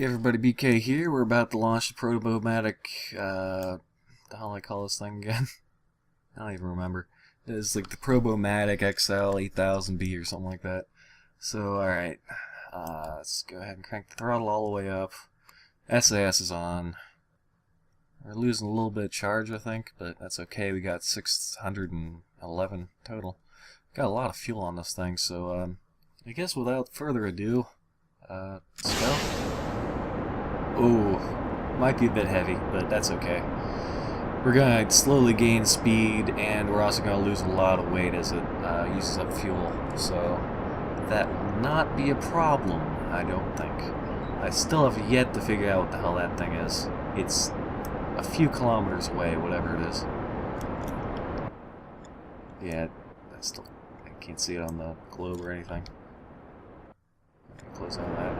Hey everybody, BK here. We're about to launch the Protobomatic, the hell do I call this thing again? I don't even remember. It's like the Probomatic XL 8000B or something like that. So, alright, let's go ahead and crank the throttle all the way up. SAS is on. We're losing a little bit of charge, I think, but that's okay. We got 611 total. Got a lot of fuel on this thing, so I guess without further ado, let's go. Ooh, might be a bit heavy, but that's okay. We're going to slowly gain speed, and we're also going to lose a lot of weight as it uses up fuel, so that will not be a problem, I don't think. I still have yet to figure out what the hell that thing is. It's a few kilometers away, whatever it is. Yeah, I can't see it on the globe or anything. Close on that.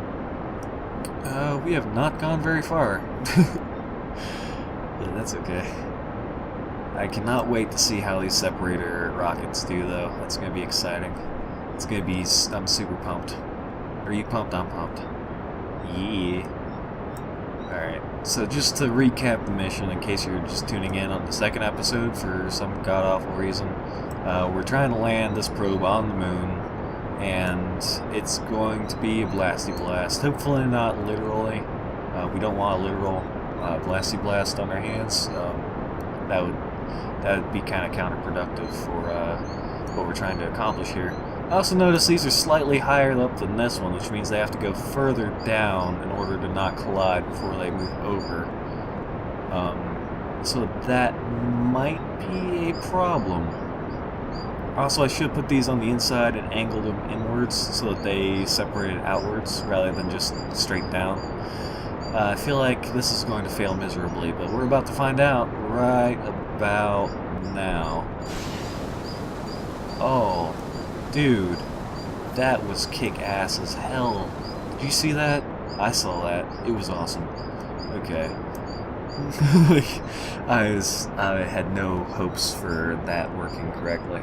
We have not gone very far. But that's okay. I cannot wait to see how these separator rockets do, though. That's going to be exciting. It's going to be... I'm super pumped. Are you pumped? I'm pumped. Yeah. Alright, so just to recap the mission, in case you're just tuning in on the second episode for some god-awful reason, we're trying to land this probe on the moon, and it's going to be a blasty blast. Hopefully not literally. We don't want a literal blasty blast on our hands. That would be kind of counterproductive for what we're trying to accomplish here. I also noticed these are slightly higher up than this one, which means they have to go further down in order to not collide before they move over. So that might be a problem. Also, I should put these on the inside and angle them inwards so that they separate outwards rather than just straight down. I feel like this is going to fail miserably, but we're about to find out right about now. Oh, dude, that was kick-ass as hell. Did you see that? I saw that. It was awesome. Okay. I had no hopes for that working correctly.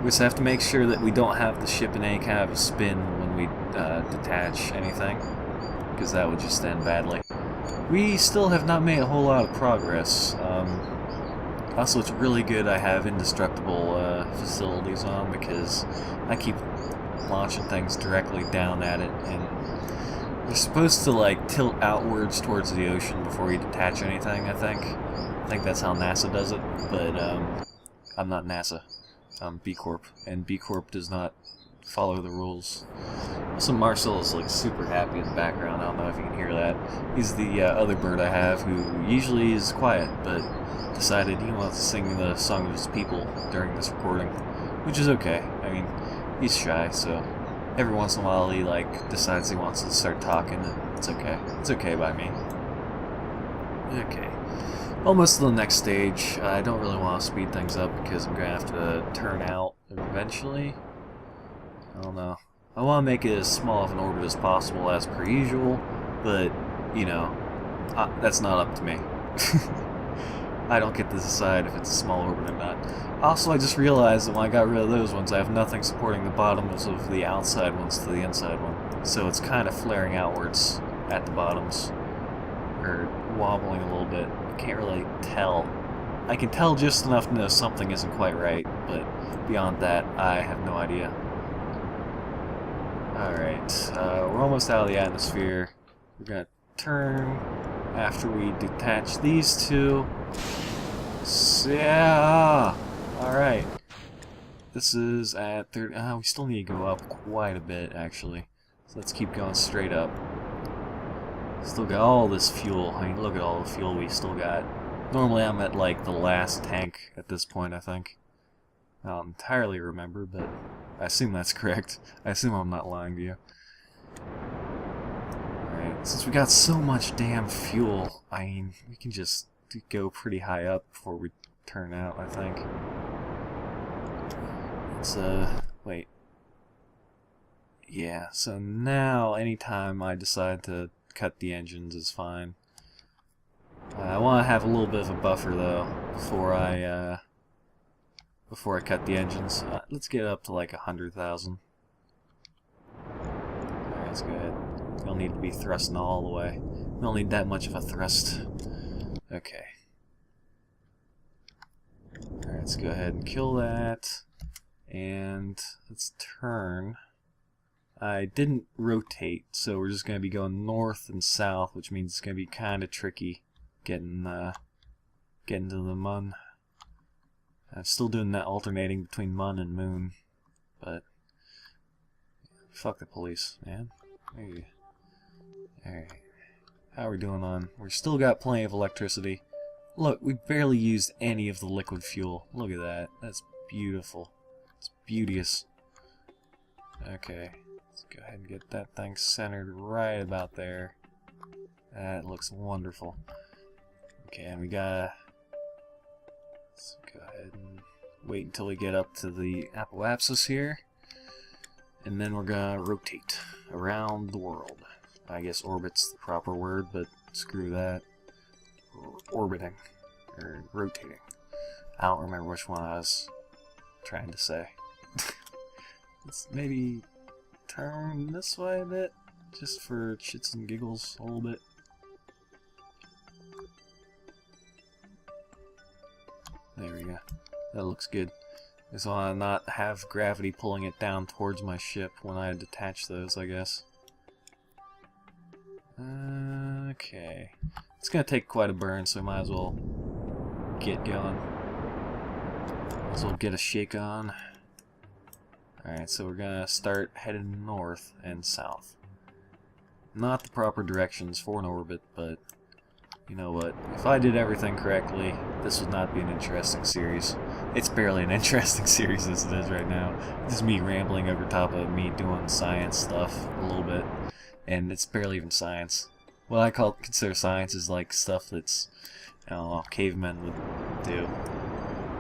We just have to make sure that we don't have the ship in any kind of a spin when we detach anything, because that would just end badly. We still have not made a whole lot of progress. Also, it's really good I have indestructible facilities on, because I keep launching things directly down at it, and they're supposed to like tilt outwards towards the ocean before you detach anything, I think. I think that's how NASA does it, but I'm not NASA. I'm BKORP, and BKORP does not follow the rules. Also, Marcel is like super happy in the background. I don't know if you can hear that. He's the other bird I have who usually is quiet, but decided he wants to sing the song of his people during this recording, which is okay. I mean, he's shy, so every once in a while he like decides he wants to start talking, and it's okay. It's okay by me. Okay. Almost to the next stage. I don't really want to speed things up because I'm going to have to turn out eventually. I don't know. I want to make it as small of an orbit as possible as per usual, but, you know, that's not up to me. I don't get to decide if it's a small orbit or not. Also, I just realized that when I got rid of those ones, I have nothing supporting the bottoms of the outside ones to the inside one. So it's kind of flaring outwards at the bottoms, or wobbling a little bit. I can't really tell. I can tell just enough to know something isn't quite right, but beyond that, I have no idea. Alright, we're almost out of the atmosphere. We're going to turn after we detach these two. Yeah! Alright. This is at 30. We still need to go up quite a bit, actually. So let's keep going straight up. Still got all this fuel. I mean, look at all the fuel we still got. Normally I'm at like the last tank at this point, I think. I don't entirely remember, but I assume that's correct. I assume I'm not lying to you. Alright, since we got so much damn fuel, I mean, we can just go pretty high up before we turn out, I think. Let's, wait. Yeah, so now anytime I decide to cut the engines is fine. I want to have a little bit of a buffer though before I cut the engines. Let's get up to like 100,000. Alright, let's go ahead. You'll need to be thrusting all the way. You don't need that much of a thrust. Okay. Alright, let's go ahead and kill that. And let's turn. I didn't rotate, so we're just going to be going north and south, which means it's going to be kind of tricky getting to the Mun. I'm still doing that alternating between Mun and Moon, but fuck the police, man. Hey. Alright. How are we doing on? We've still got plenty of electricity. Look, we barely used any of the liquid fuel. Look at that. That's beautiful. It's beauteous. Okay. Let's go ahead and get that thing centered right about there. That looks wonderful. Okay, and we gotta... Let's go ahead and wait until we get up to the apoapsis here. And then we're gonna rotate around the world. I guess orbit's the proper word, but screw that. Orbiting. Or rotating. I don't remember which one I was trying to say. Let's maybe turn this way a bit, just for shits and giggles a little bit. There we go. That looks good. I just want to not have gravity pulling it down towards my ship when I detach those, I guess. Okay. It's going to take quite a burn, so I might as well get going. Might as well get a shake on. Alright, so we're going to start heading north and south. Not the proper directions for an orbit, but you know what? If I did everything correctly, this would not be an interesting series. It's barely an interesting series as it is right now. This is me rambling over top of me doing science stuff a little bit, and it's barely even science. What I consider science is like stuff that's, I don't know, cavemen would do.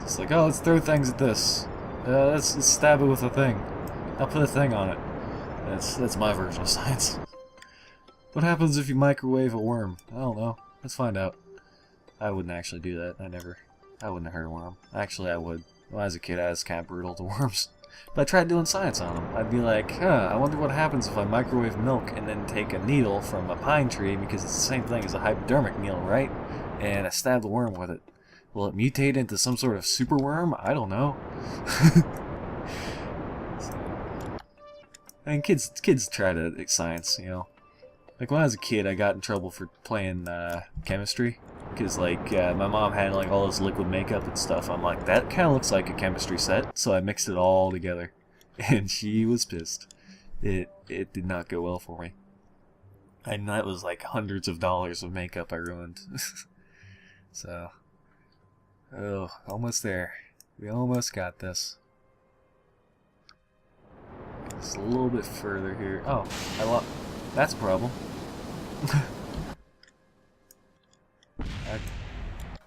It's like, oh, let's throw things at this. Let's stab it with a thing. I'll put a thing on it. That's my version of science. What happens if you microwave a worm? I don't know. Let's find out. I wouldn't actually do that. I wouldn't hurt a worm. Actually, I would. When I was a kid, I was kind of brutal to worms. But I tried doing science on them. I'd be like, I wonder what happens if I microwave milk and then take a needle from a pine tree, because it's the same thing as a hypodermic needle, right? And I stab the worm with it. Will it mutate into some sort of super worm? I don't know. I mean, kids try to science, you know. Like when I was a kid, I got in trouble for playing chemistry, because like my mom had like all this liquid makeup and stuff. I'm like, that kind of looks like a chemistry set, so I mixed it all together, and she was pissed. It did not go well for me, and that was like hundreds of dollars of makeup I ruined. So, oh, almost there. We almost got this. Just a little bit further here. Oh, that's a problem.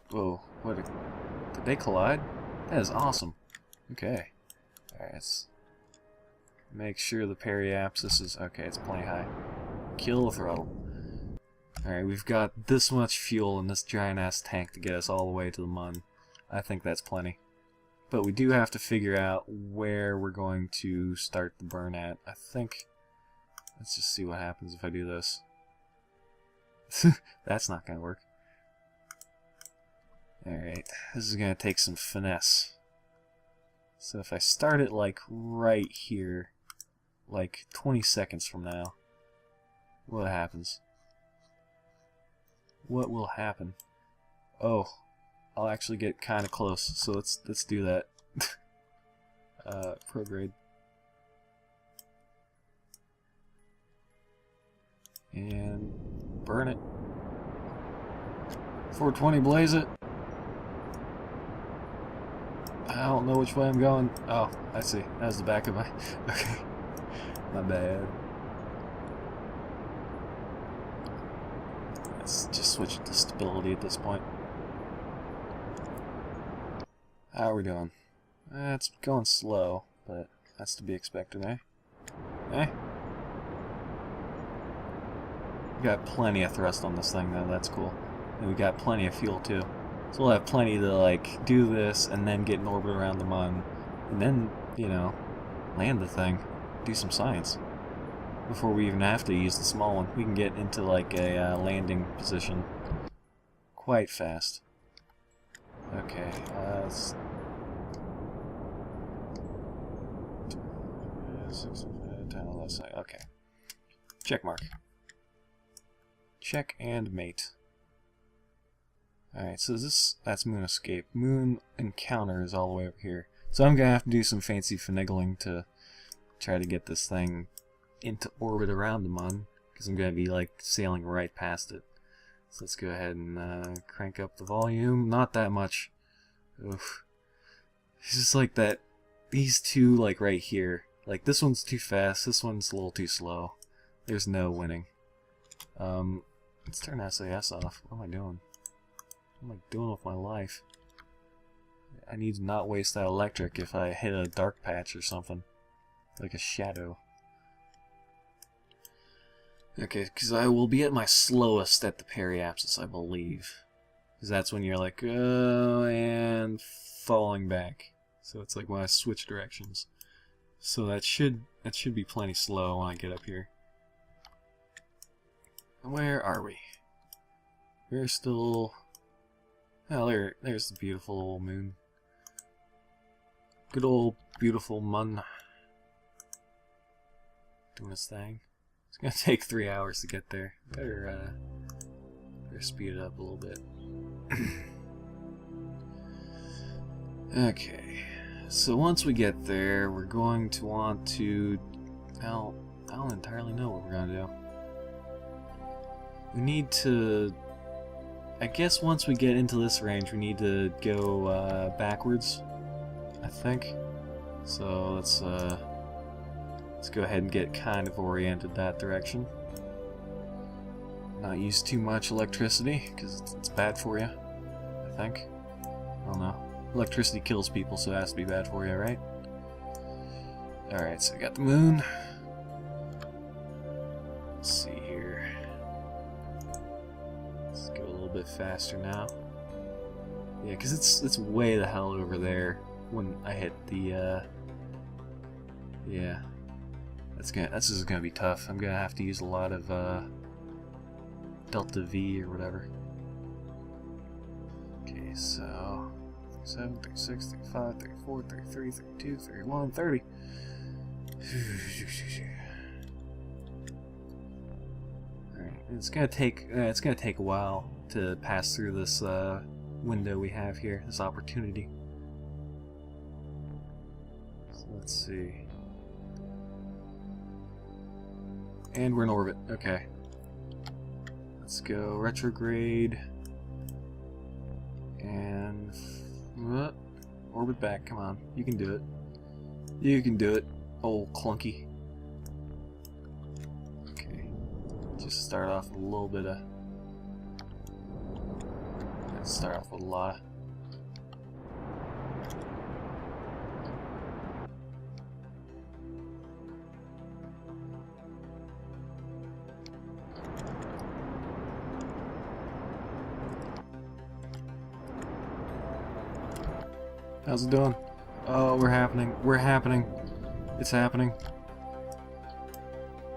Whoa, did they collide? That is awesome. Okay. Alright, let's make sure the periapsis is... Okay, it's plenty high. Kill the throttle. Alright, we've got this much fuel in this giant-ass tank to get us all the way to the Mun. I think that's plenty. But we do have to figure out where we're going to start the burn at. I think... Let's just see what happens if I do this. That's not going to work. Alright, this is going to take some finesse. So if I start it like right here, like 20 seconds from now, what happens? What will happen? Oh, I'll actually get kind of close, so let's do that. Prograde. And burn it. 420, blaze it. I don't know which way I'm going. Oh, I see. That was the back of my... Okay. My bad. Let's just switch it to stability at this point. How are we doing? It's going slow, but that's to be expected, eh? Eh? We got plenty of thrust on this thing, though. That's cool. And we got plenty of fuel, too. So we'll have plenty to, like, do this and then get in orbit around the Mun. And then, you know, land the thing. Do some science. before we even have to use the small one. We can get into like a landing position quite fast. Okay, okay. Check mark. Check and mate. Alright, so that's moon escape. Moon encounter is all the way over here. So I'm gonna have to do some fancy finagling to try to get this thing into orbit around the Mun, because I'm gonna be like sailing right past it. So let's go ahead and crank up the volume. Not that much. Oof. It's just like that. These two, like right here. Like this one's too fast. This one's a little too slow. There's no winning. Let's turn SAS off. What am I doing? What am I doing with my life? I need to not waste that electric if I hit a dark patch or something. Like a shadow. Okay, because I will be at my slowest at the periapsis, I believe. Because that's when you're like, and falling back. So it's like when I switch directions. So that should be plenty slow when I get up here. Where are we? We're still... Oh, there's the beautiful old moon. Good old beautiful Mun. Doing its thing. It's gonna take 3 hours to get there. Better speed it up a little bit. Okay. So once we get there, we're going to want to... I don't entirely know what we're gonna do. We need to... I guess once we get into this range, we need to go backwards, I think. So let's go ahead and get kind of oriented that direction. Not use too much electricity, because it's bad for you, I think. I don't know. Electricity kills people, so it has to be bad for you, right? Alright, so we got the moon. Let's see here. Let's go a little bit faster now. Yeah, because it's way the hell over there when I hit the, yeah. That's just gonna be tough. I'm gonna have to use a lot of, Delta V or whatever. Okay, so 37, 36, 35, 34, 33, 32, 31, 30. Alright, it's gonna take a while to pass through this window we have here, this opportunity. So let's see. And we're in orbit. Okay. Let's go retrograde. And... orbit back. Come on. You can do it. You can do it. Old clunky. Okay. Just start off with a little bit of... Let's start off with a lot. How's it doing? Oh, we're happening. We're happening. It's happening.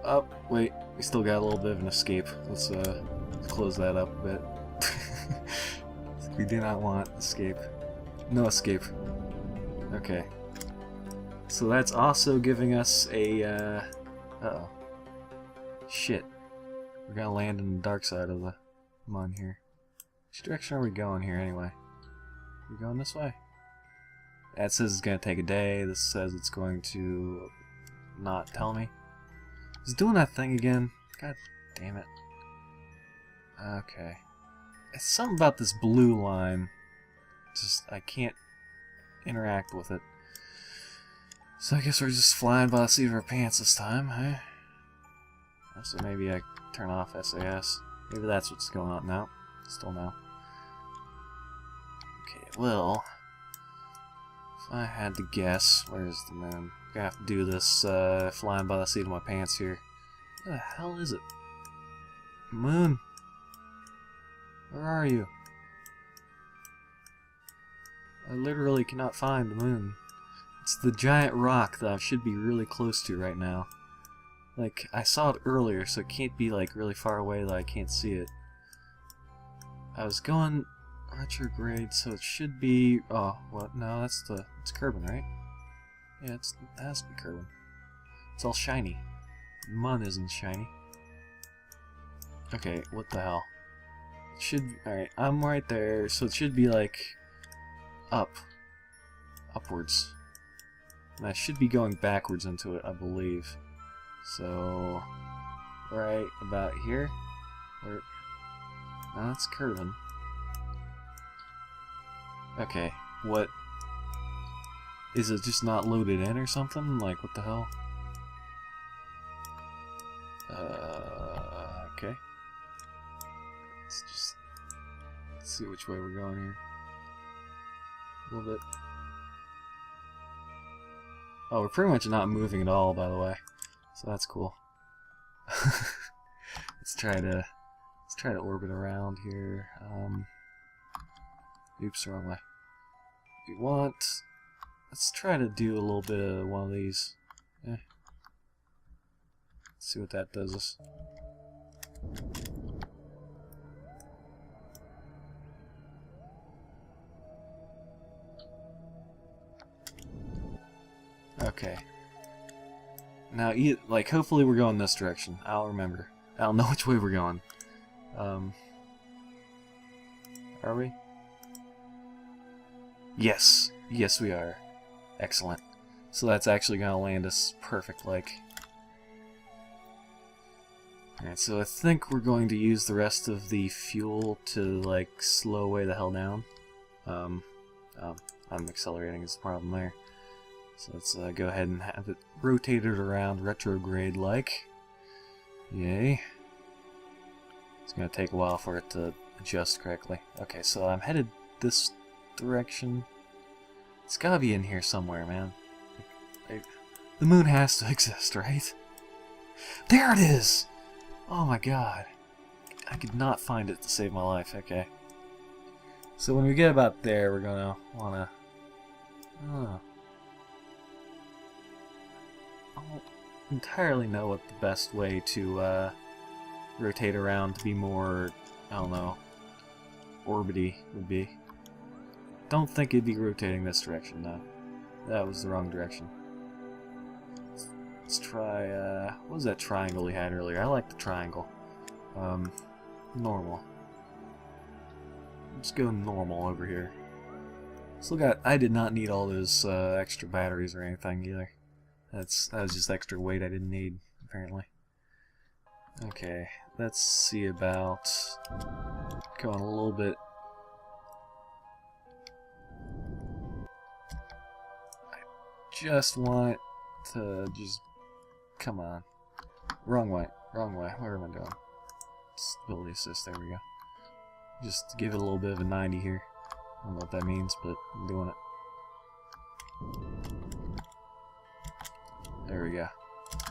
Oh, wait. We still got a little bit of an escape. Let's close that up a bit. We do not want escape. No escape. Okay. So that's also giving us a, uh-oh. Shit. We're gonna land in the dark side of the Mun here. Which direction are we going here, anyway? We're going this way. That says it's gonna take a day. This says it's going to not tell me. It's doing that thing again. God damn it. Okay. It's something about this blue line. Just, I can't interact with it. So I guess we're just flying by the seat of our pants this time, huh? So maybe I turn off SAS. Maybe that's what's going on now. Still no. Okay, well... If I had to guess, where's the moon? I'm gonna have to do this flying by the seat of my pants here. Where the hell is it? Moon! Where are you? I literally cannot find the moon. It's the giant rock that I should be really close to right now. Like, I saw it earlier, so it can't be, like, really far away that I can't see it. I was going retrograde, so it should be... Oh, what? No, it's Kerbin, right? Yeah, it has to be Kerbin. It's all shiny. Mun isn't shiny. Okay, what the hell? It should... Alright, I'm right there, so it should be, like... Upwards. And I should be going backwards into it, I believe. So... Right about here? Or... No, that's Kerbin. Okay, what... Is it just not loaded in or something? Like, what the hell? Okay. Let's see which way we're going here. A little bit. Oh, we're pretty much not moving at all, by the way. So that's cool. Let's try to orbit around here. Oops, wrong way. Let's try to do a little bit of one of these. Let's see what that does us. Okay. Now, like, hopefully we're going this direction. I'll remember. I'll know which way we're going. Are we? Yes. Yes, we are. Excellent. So that's actually going to land us perfect, like. Alright, so I think we're going to use the rest of the fuel to, like, slow way the hell down. I'm accelerating is the problem there. So let's go ahead and have it rotated around retrograde-like. Yay. It's going to take a while for it to adjust correctly. Okay, so I'm headed this direction. It's got to be in here somewhere, man. The moon has to exist, right? There it is! Oh my god. I could not find it to save my life. Okay. So when we get about there, we're going to want to... Oh. I don't entirely know what the best way to rotate around to be more, I don't know, orbity would be. Don't think it'd be rotating this direction, though. That was the wrong direction. Let's try, what was that triangle we had earlier? I like the triangle. Normal. Let's go normal over here. I did not need all those extra batteries or anything either. That was just extra weight I didn't need, apparently. Okay, let's see about going a little bit. I just want to come on. Wrong way. Where am I going? Stability assist, there we go. Just give it a little bit of a 90 here. I don't know what that means, but I'm doing it. There we go.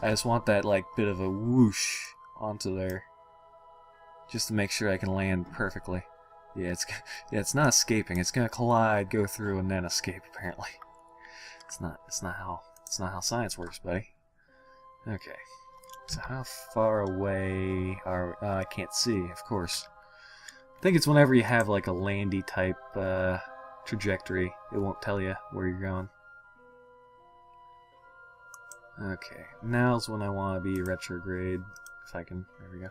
I just want that, like, bit of a whoosh onto there, just to make sure I can land perfectly. Yeah, it's not escaping. It's gonna collide, go through, and then escape. Apparently, it's not how science works, buddy. Okay. So how far away are I can't see, of course. I think it's whenever you have like a landy type trajectory, it won't tell you where you're going. Okay, now's when I want to be retrograde, if I can. There we go.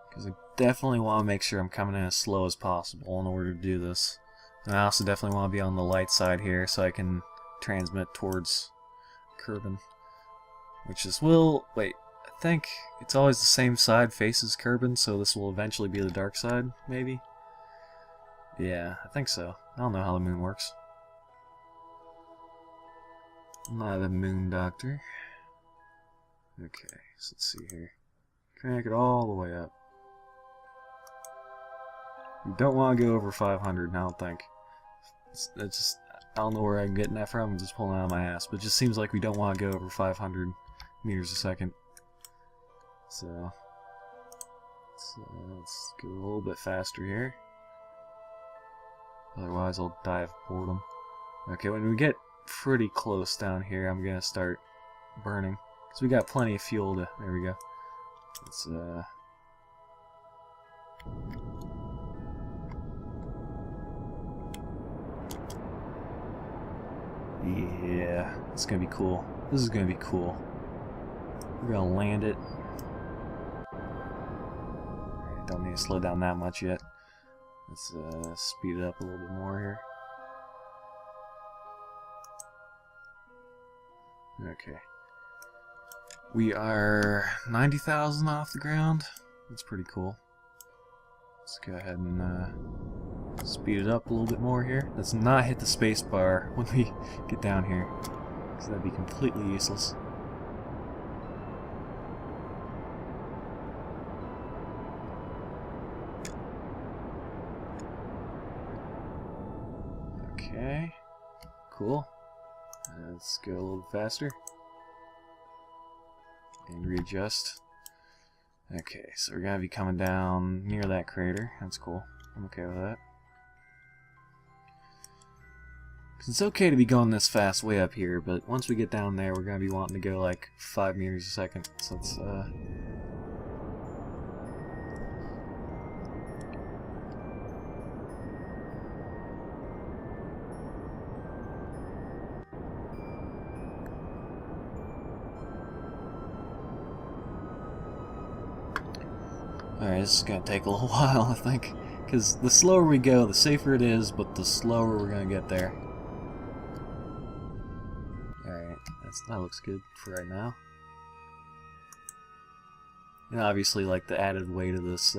Because I definitely want to make sure I'm coming in as slow as possible in order to do this. And I also definitely want to be on the light side here so I can transmit towards Kerbin. Which is, wait, I think it's always the same side faces Kerbin, so this will eventually be the dark side, maybe? Yeah, I think so. I don't know how the moon works. I'm not a moon doctor. Okay, so let's see here. Crank it all the way up. You don't want to go over 500, I don't think. It's just, I don't know where I'm getting that from, I'm just pulling it out of my ass, but it just seems like we don't want to go over 500 meters a second. So let's go a little bit faster here. Otherwise I'll die of boredom. Okay, when we get pretty close down here, I'm gonna start burning. So we got plenty of fuel to... There we go. Let's, yeah, it's gonna be cool. This is gonna be cool. We're gonna land it. Alright, don't need to slow down that much yet. Let's speed it up a little bit more here. Okay. We are 90,000 off the ground. That's pretty cool. Let's go ahead and speed it up a little bit more here. Let's not hit the space bar when we get down here, because that'd be completely useless. Okay, cool. Let's go a little bit faster and readjust. Okay, so we're gonna be coming down near that crater. That's cool. I'm okay with that. It's okay to be going this fast way up here, but once we get down there, we're gonna be wanting to go like 5 meters a second. So let's Alright, this is going to take a little while, I think. Because the slower we go, the safer it is, but the slower we're going to get there. Alright, that looks good for right now. And obviously, like, the added weight of this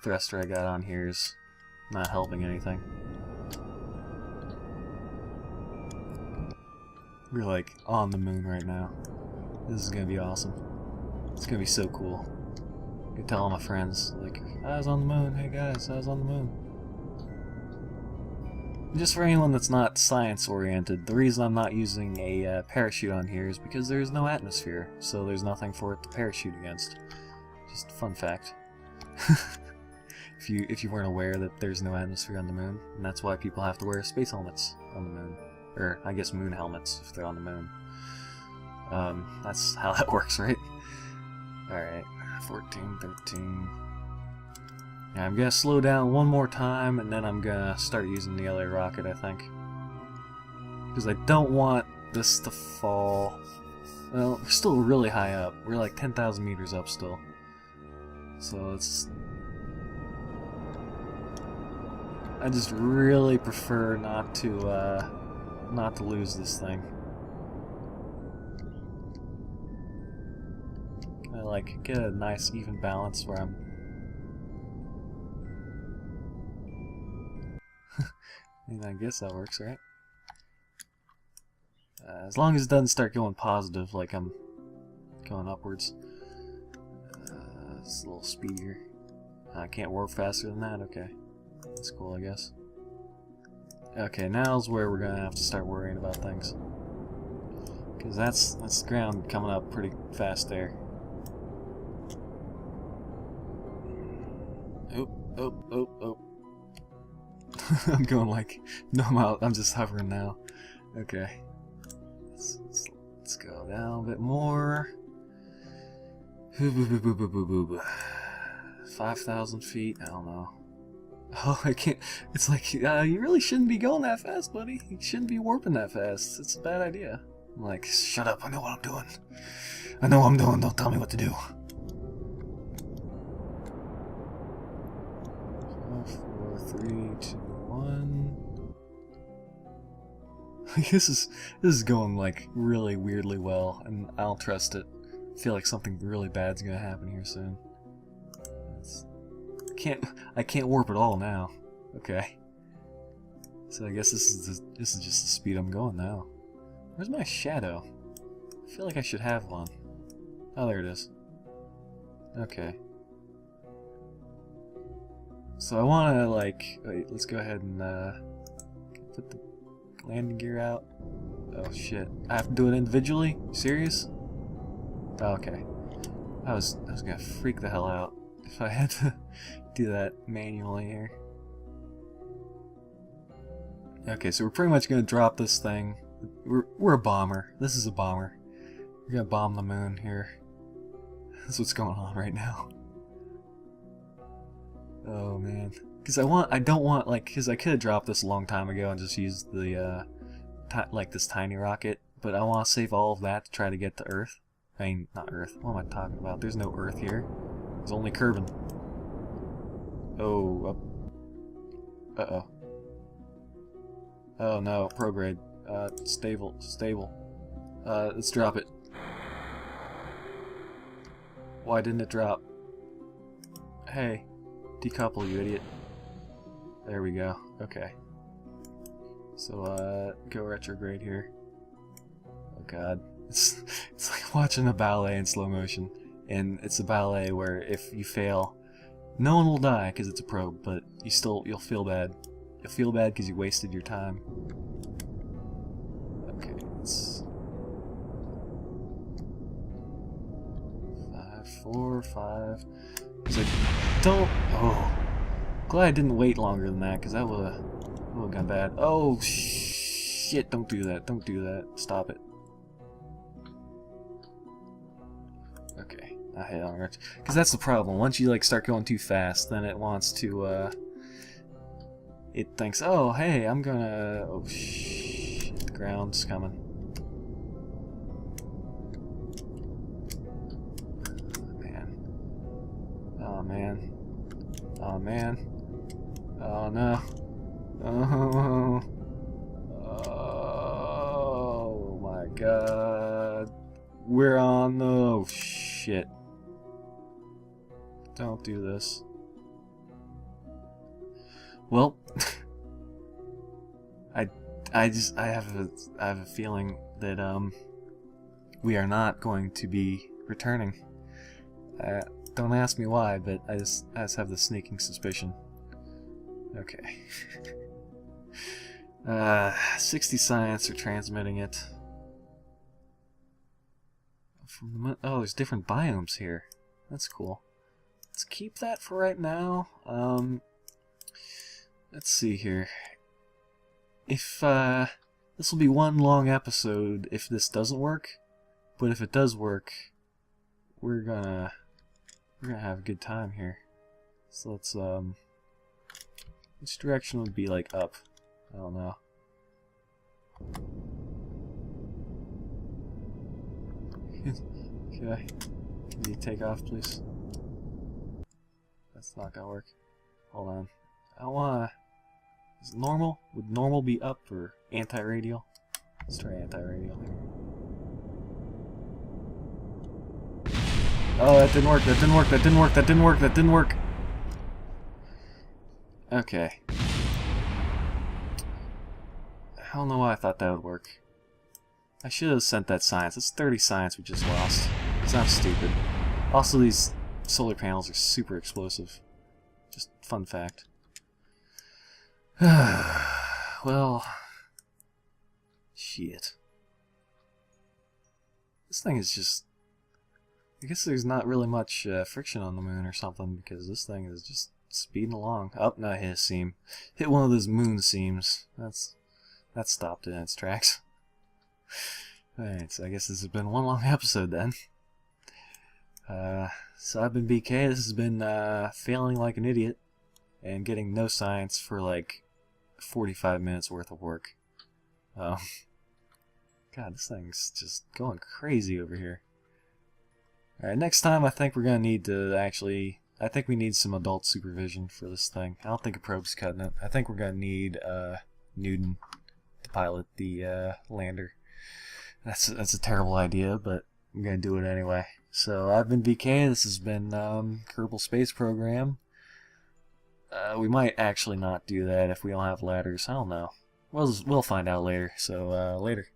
thruster I got on here is not helping anything. We're, like, on the moon right now. This is going to be awesome. It's going to be so cool. I can tell all my friends, like, I was on the moon, hey guys, I was on the moon. And just for anyone that's not science-oriented, the reason I'm not using a parachute on here is because there's no atmosphere, so there's nothing for it to parachute against. Just a fun fact. if you weren't aware that there's no atmosphere on the moon, and that's why people have to wear space helmets on the moon. Or, I guess moon helmets, if they're on the moon. That's how that works, right? Alright. 14, 13. Yeah, I'm gonna slow down one more time and then I'm gonna start using the other rocket, I think. Because I don't want this to fall. Well, we're still really high up. We're like 10,000 meters up still. So it's... I just really prefer not to lose this thing. Like, get a nice even balance where I'm... and I guess that works, right? As long as it doesn't start going positive, like I'm going upwards. It's a little speedier. I can't warp faster than that, okay. That's cool, I guess. Okay, now's where we're gonna have to start worrying about things. Because that's the ground coming up pretty fast there. Oh. I'm going like, no, I'm just hovering now. Okay. Let's go down a bit more. 5,000 feet? I don't know. Oh, I can't. It's like, you really shouldn't be going that fast, buddy. You shouldn't be warping that fast. It's a bad idea. I'm like, shut up, I know what I'm doing. I know what I'm doing, don't tell me what to do. 4, 3, 2, 1. This is going like really weirdly well, and I don't trust it. I feel like something really bad's gonna happen here soon. I can't warp at all now. Okay. So I guess this is just the speed I'm going now. Where's my shadow? I feel like I should have one. Oh, there it is. Okay. So I want to, like, wait, let's go ahead and put the landing gear out. Oh shit! I have to do it individually? Serious? Oh, okay. I was gonna freak the hell out if I had to do that manually here. Okay, so we're pretty much gonna drop this thing. We're a bomber. This is a bomber. We're gonna bomb the moon here. That's what's going on right now. Oh man. Because I don't want, like, because I could have dropped this a long time ago and just used the, like this tiny rocket, but I want to save all of that to try to get to Earth. I mean, not Earth. What am I talking about? There's no Earth here. There's only Kerbin. Oh, uh-oh. Oh no, prograde. Stable. Let's drop it. Why didn't it drop? Hey, decouple, you idiot. There we go. Okay. So, go retrograde here. Oh god. It's like watching a ballet in slow motion. And it's a ballet where if you fail, no one will die because it's a probe, but you'll feel bad. You'll feel bad because you wasted your time. Okay, it's 5, 4, 5. So don't. Oh, glad I didn't wait longer than that because that would have gone bad. Oh shit! Don't do that. Don't do that. Stop it. Okay, I hit on it because that's the problem. Once you like start going too fast, then it wants to. It thinks, oh hey, I'm gonna. Oh shit! The ground's coming. Oh man. Oh man. Oh no. Oh. Oh my god. We're on the. Oh shit. Don't do this. Well, I have a feeling that we are not going to be returning. Don't ask me why, but I just have the sneaking suspicion. Okay. 60 science are transmitting it. Oh, there's different biomes here. That's cool. Let's keep that for right now. Let's see here. If this will be one long episode if this doesn't work, but if it does work, we're gonna have a good time here. So let's which direction would be like up? I don't know. Okay. Can you take off, please? That's not gonna work. Hold on. I wanna. Is it normal? Would normal be up or anti-radial? Let's try anti-radial here. Oh, that didn't work, that didn't work, that didn't work, that didn't work, that didn't work. Okay. I don't know why I thought that would work. I should have sent that science. It's 30 science we just lost. It's not stupid. Also, these solar panels are super explosive. Just fun fact. Well, shit. This thing is just. I guess there's not really much friction on the moon or something because this thing is just speeding along. Oh, no, I hit a seam. Hit one of those moon seams. That stopped it in its tracks. Alright, so I guess this has been one long episode then. So I've been BK. This has been failing like an idiot and getting no science for like 45 minutes worth of work. God, this thing's just going crazy over here. Alright, next time I think we're going to need to actually... I think we need some adult supervision for this thing. I don't think a probe's cutting it. I think we're going to need Newton to pilot the lander. That's a terrible idea, but I'm going to do it anyway. So I've been BK. This has been Kerbal Space Program. We might actually not do that if we don't have ladders. I don't know. We'll find out later. So later.